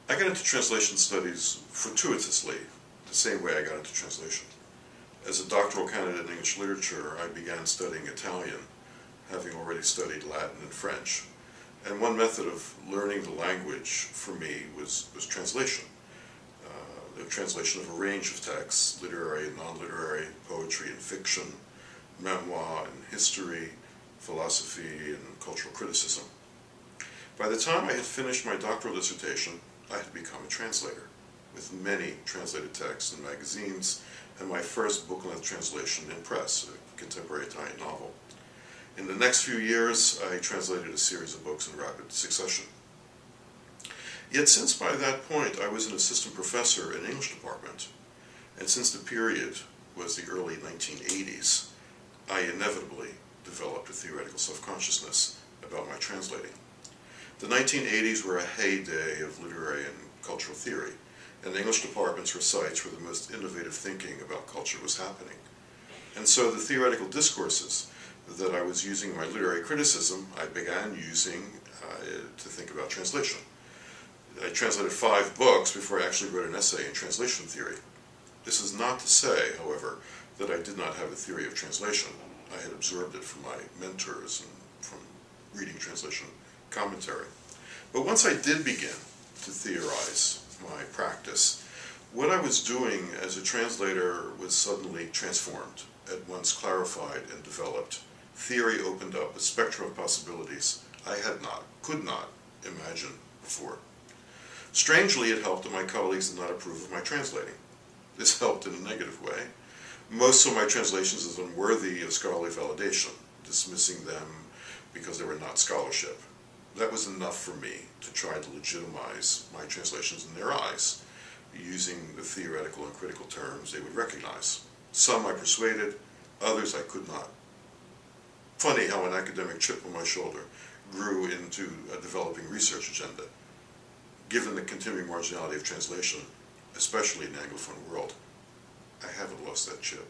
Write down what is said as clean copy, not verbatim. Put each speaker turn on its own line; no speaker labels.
I got into translation studies fortuitously, the same way I got into translation. As a doctoral candidate in English literature, I began studying Italian, having already studied Latin and French. And one method of learning the language for me was translation. The translation of a range of texts, literary and non-literary, poetry and fiction, memoir and history, philosophy and cultural criticism. By the time I had finished my doctoral dissertation, I had become a translator, with many translated texts in magazines, and my first book-length translation in press, a contemporary Italian novel. In the next few years, I translated a series of books in rapid succession. Yet since by that point I was an assistant professor in English department, and since the period was the early 1980s, I inevitably developed a theoretical self-consciousness about my translating. The 1980s were a heyday of literary and cultural theory, and English departments were sites where the most innovative thinking about culture was happening. And so the theoretical discourses that I was using in my literary criticism, I began using to think about translation. I translated 5 books before I actually wrote an essay in translation theory. This is not to say, however, that I did not have a theory of translation. I had absorbed it from my mentors and from reading translation commentary. But once I did begin to theorize my practice, what I was doing as a translator was suddenly transformed, at once clarified and developed. Theory opened up a spectrum of possibilities I could not imagine before. Strangely, it helped that my colleagues did not approve of my translating. This helped in a negative way. Most of my translations as unworthy of scholarly validation, dismissing them because they were not scholarship. That was enough for me to try to legitimize my translations in their eyes, using the theoretical and critical terms they would recognize. Some I persuaded, others I could not. Funny how an academic chip on my shoulder grew into a developing research agenda. Given the continuing marginality of translation, especially in the Anglophone world, I haven't lost that chip.